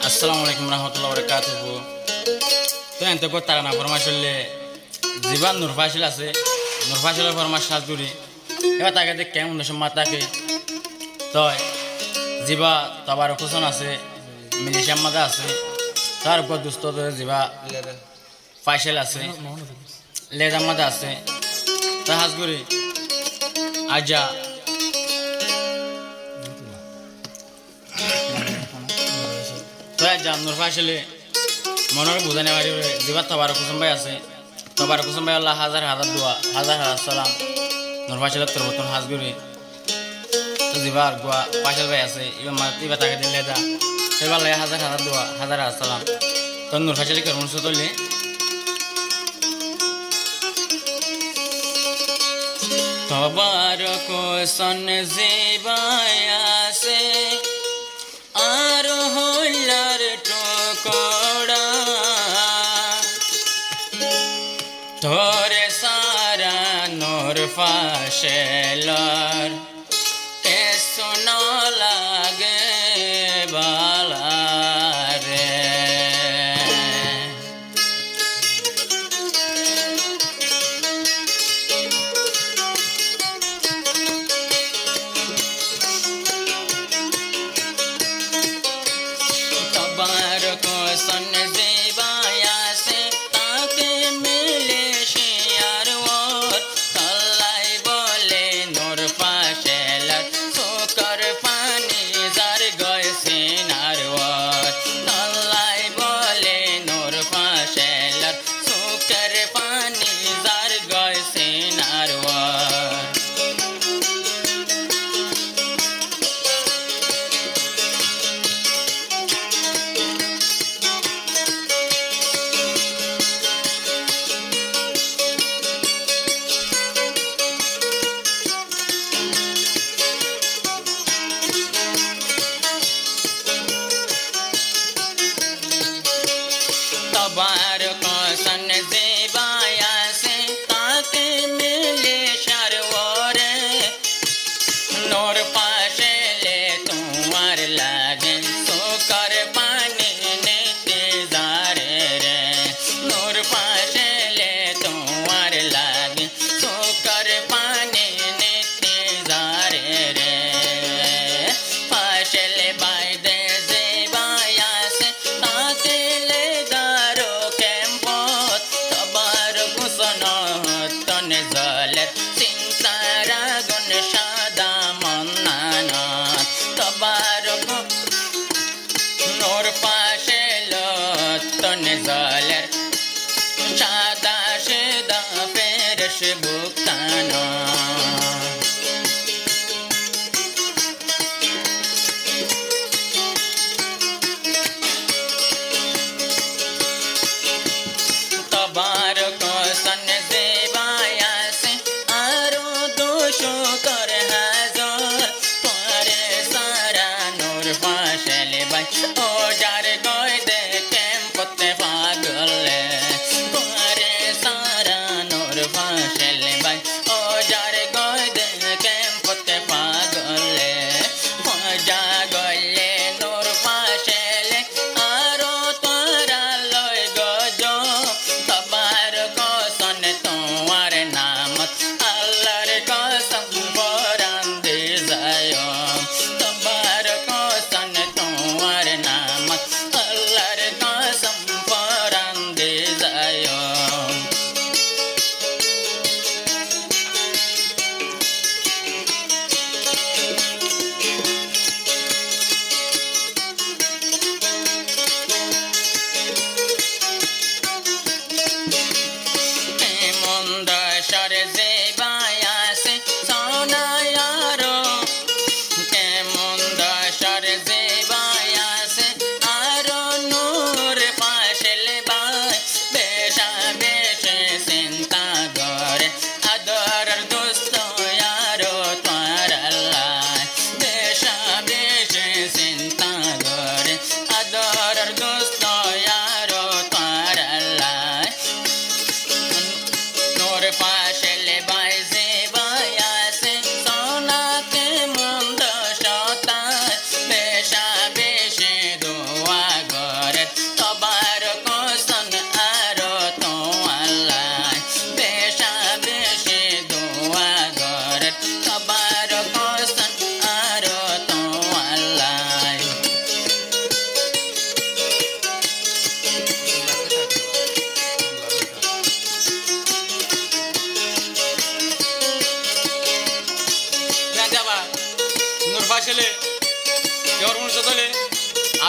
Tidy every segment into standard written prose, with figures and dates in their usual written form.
আসসালামু আলাইকুম রহমতুল্লাহ বরকাতুহু। তো এনতে কথা না ফরমাশ হলে জীবান নুরফাশিল আছে, নুরফাশিলের ফরমাশ সাজগুড়ি এবার তাকে দেখ কেমন সময় তাকে তয় জিবা তবার কুসন আছে, মিলিশিয়ার মাঝে আছে, তার উপর দুস্থ জিবা ফাইসেল আছে, লেজার মাঝে আছে, তো হাজগুড়ি আজা তো আজা নুরফাশিলে মনের বুঝানে বাড়ি জিবা তবার কুসুম ভাই আছে, তবার কুসুম ভাই আল্লাহ হাজার হাজার দোয়া হাজার হাজার সালাম নুরফাশিলের তোর বতন হাজগুড়ি তো জিবার গোয়া পাশাল ভাই আছে এবার তাকে দিলে দা সেবার লাগে হাজার হাজার দোয়া হাজার হাজার সালাম তো নুরফাশিলে কেমন চললে তবার কোসন জিবায় আছে আর হইলার টুকড়া তোরে সারা নুরফাশিলর কে সোনা লাগে বালা রে তবার কোসন জিবায় আছে তাকে মিলে শিয়ার ওর তল্লাই বলে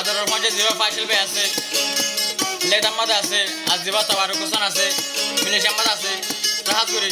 বাজারের মধ্যে জিবা ফাইসিল বে আছে লেদাম মাদা আছে আর জিবা তাওয়ার কোসান আছে মিলেশাম মাদা আছে রাহাত করি